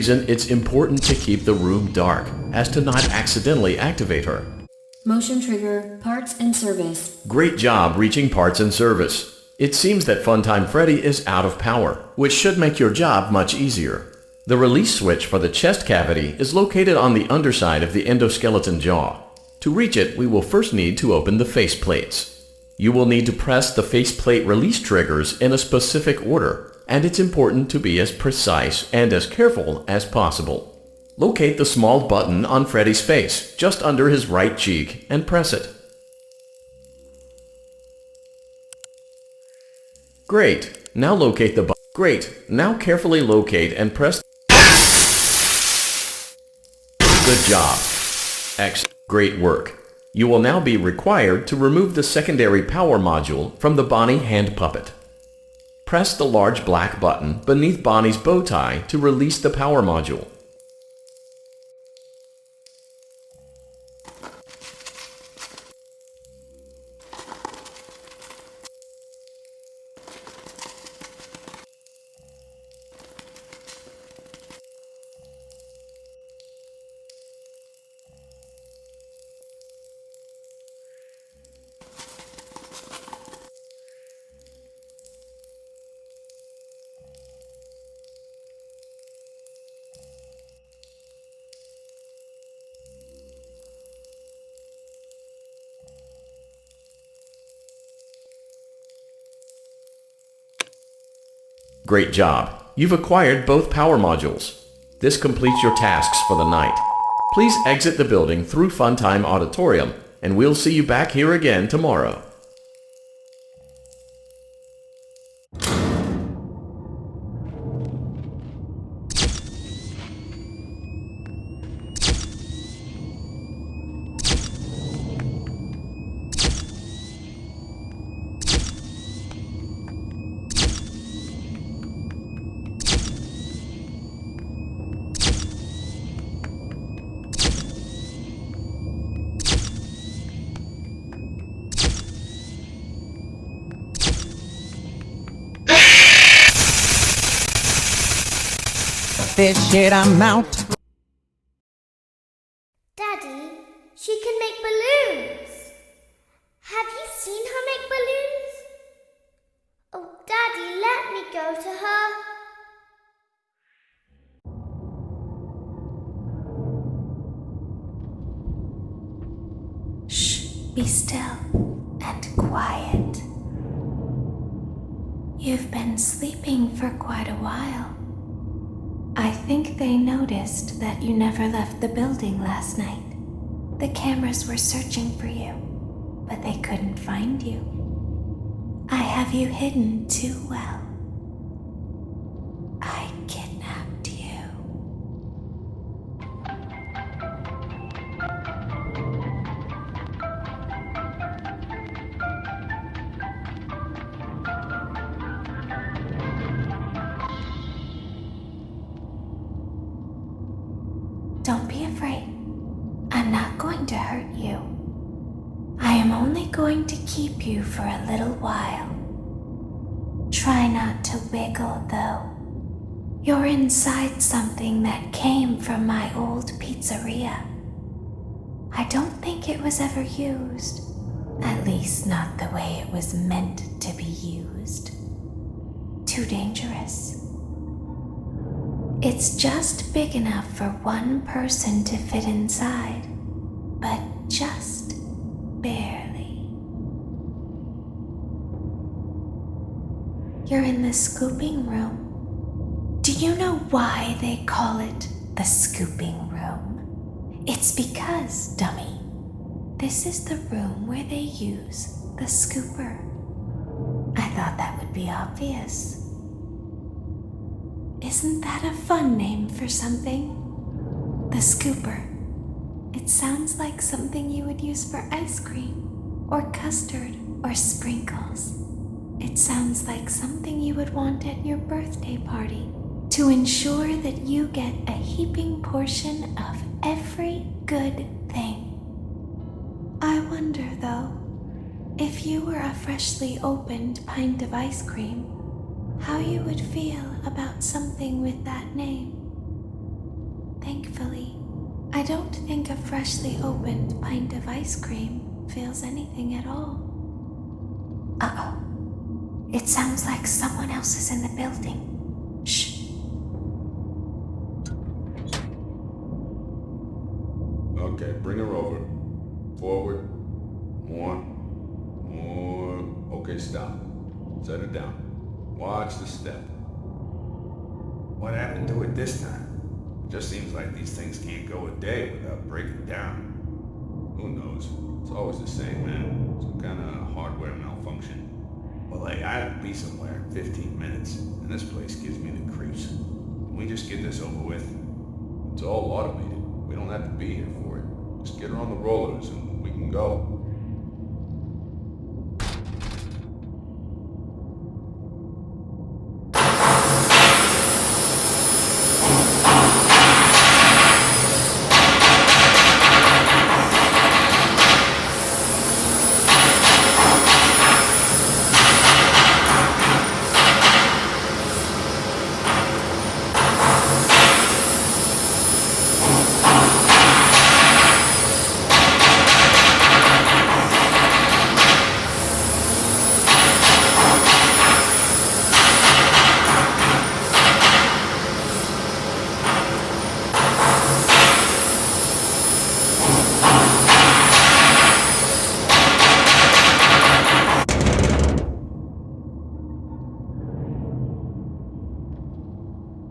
reason, it's important to keep the room dark, as to not accidentally activate her. Motion trigger, parts and service. Great job reaching parts and service. It seems that Funtime Freddy is out of power, which should make your job much easier. The release switch for the chest cavity is located on the underside of the endoskeleton jaw. To reach it, we will first need to open the face plates. You will need to press the faceplate release triggers in a specific order, and it's important to be as precise and as careful as possible. Locate the small button on Freddy's face, just under his right cheek, and press it. Great. Now locate the button. Great. Now carefully locate and press. Good job. Great work. You will now be required to remove the secondary power module from the Bonnie hand puppet. Press the large black button beneath Bonnie's bow tie to release the power module. Great job. You've acquired both power modules. This completes your tasks for the night. Please exit the building through Funtime Auditorium, and we'll see you back here again tomorrow. This shit, I'm out. Daddy, she can make balloons. Have you seen her make balloons? Oh, Daddy, let me go to her. Shh, be still and quiet. You've been sleeping for quite a while. I think they noticed that you never left the building last night. The cameras were searching for you, but they couldn't find you. I have you hidden too well. I kidnapped you. Don't be afraid. I'm not going to hurt you. I am only going to keep you for a little while. Try not to wiggle, though. You're inside something that came from my old pizzeria. I don't think it was ever used. At least not the way it was meant to be used. Too dangerous. It's just big enough for one person to fit inside, but just barely. You're in the scooping room. Do you know why they call it the scooping room? It's because, dummy, this is the room where they use the scooper. I thought that would be obvious. Isn't that a fun name for something? The scooper. It sounds like something you would use for ice cream, or custard, or sprinkles. It sounds like something you would want at your birthday party to ensure that you get a heaping portion of every good thing. I wonder, though, if you were a freshly opened pint of ice cream, how you would feel about something with that name. I don't think a freshly opened pint of ice cream feels anything at all. Uh-oh. It sounds like someone else is in the building. Shh. Okay, bring her over. Forward. More. Okay, stop. Set her down. Watch the step. What happened to it this time? It just seems like these things can't go a day without breaking down. Who knows? It's always the same, man. Some kind of hardware malfunction. Well, hey, I have to be somewhere in 15 minutes, and this place gives me the creeps. Can we just get this over with? It's all automated. We don't have to be here for it. Just get her on the rollers and we can go.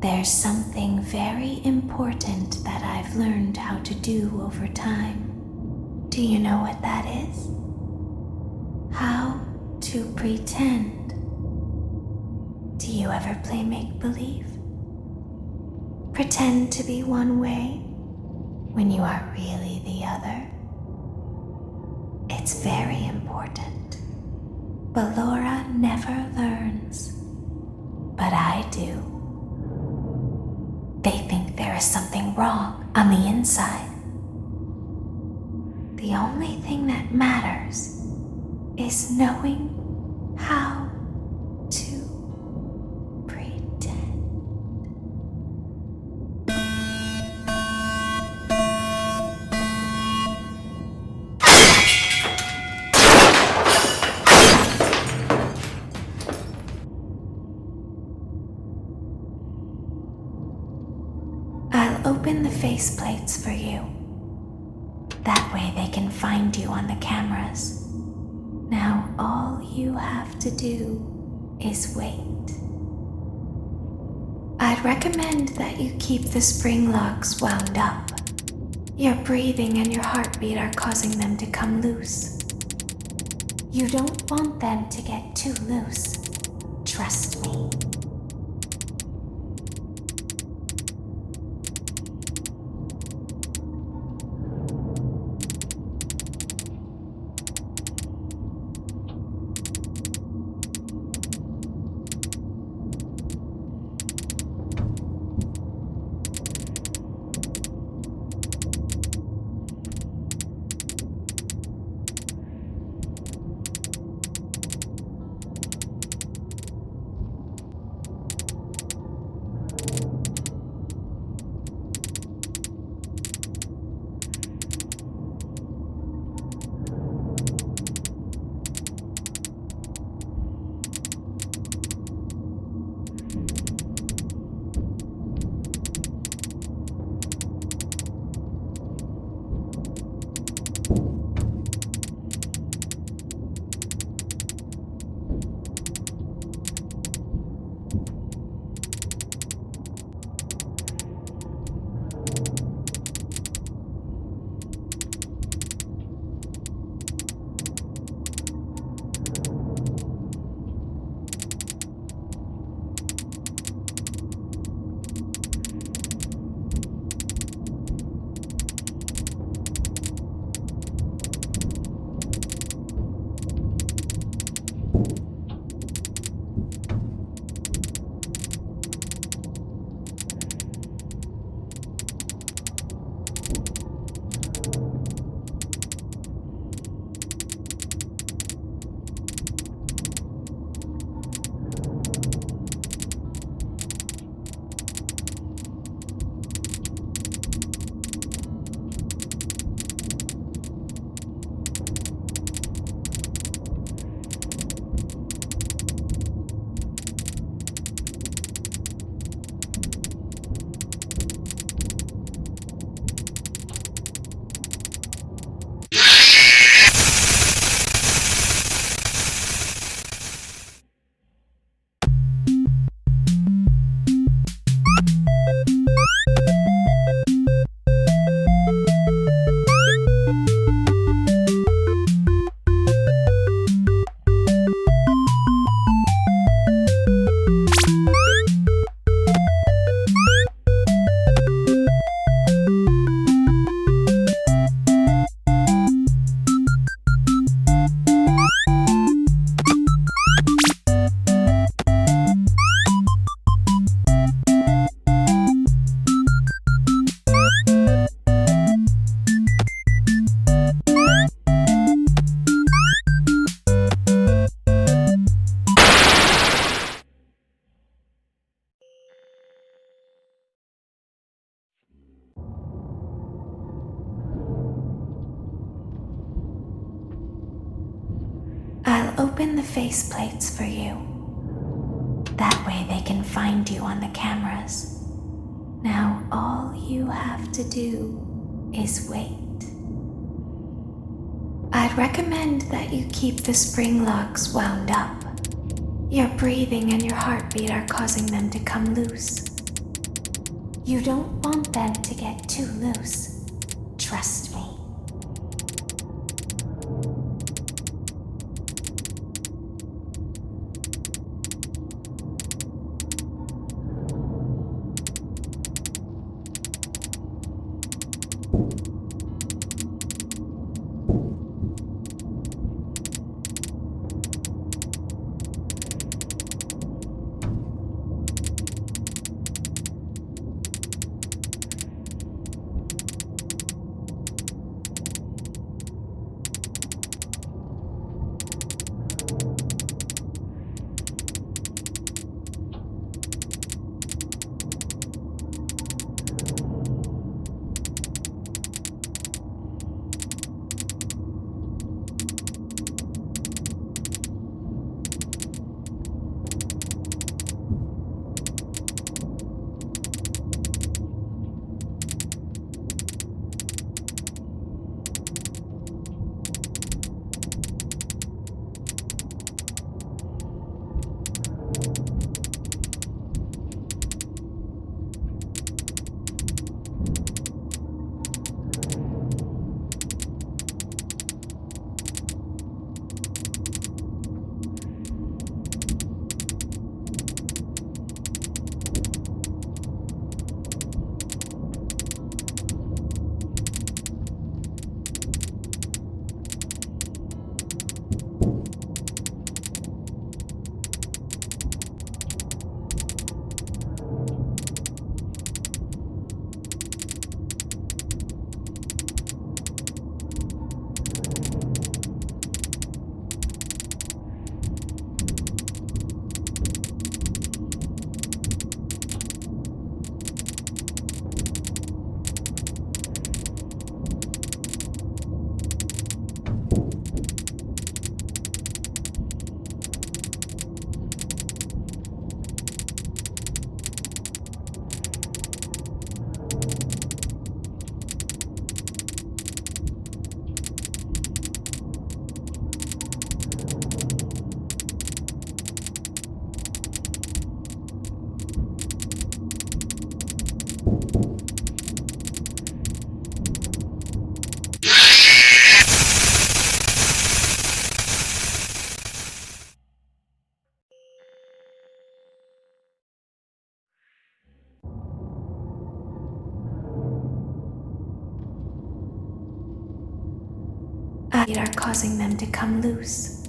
There's something very important that I've learned how to do over time. Do you know what that is? How to pretend. Do you ever play make-believe? Pretend to be one way when you are really the other. It's very important. But Laura never learns. But I do. They think there is something wrong on the inside. The only thing that matters is knowing how to pretend. I'll open the faceplates for you. That way they can find you on the cameras. Now all you have to do is wait. I'd recommend that you keep the spring locks wound up. Your breathing and your heartbeat are causing them to come loose. You don't want them to get too loose. Trust me. open the faceplates for you. That way they can find you on the cameras. Now all you have to do is wait. I'd recommend that you keep the spring locks wound up. Your breathing and your heartbeat are causing them to come loose. You don't want them to get too loose. Trust me. Are causing them to come loose.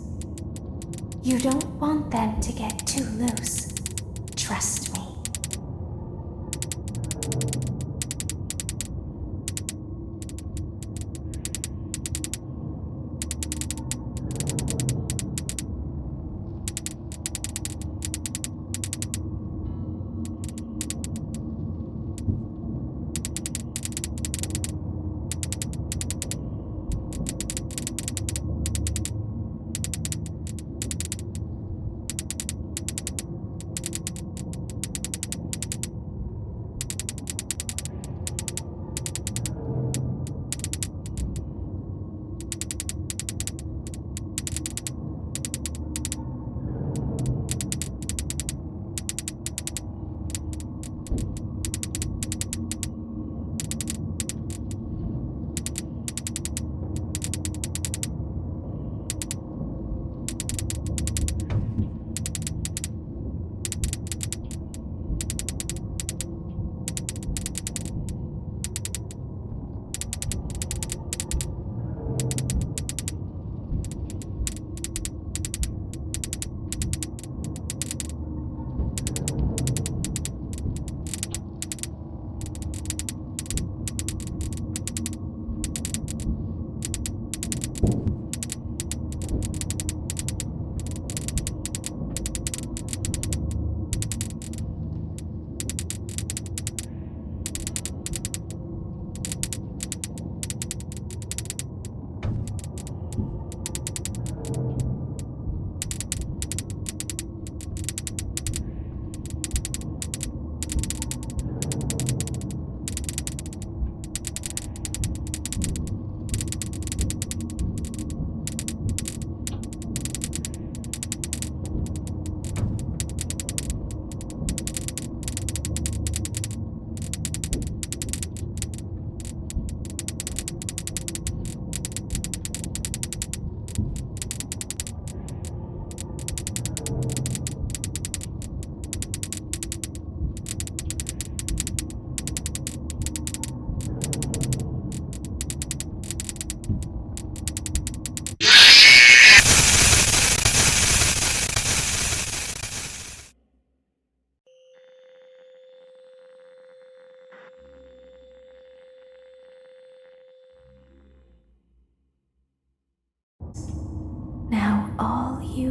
You don't want them to get too loose. Trust me.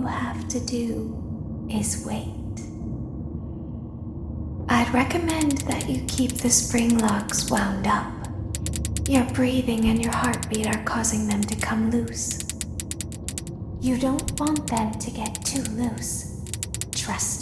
you have to do is wait. I'd recommend that you keep the spring locks wound up. Your breathing and your heartbeat are causing them to come loose. You don't want them to get too loose. Trust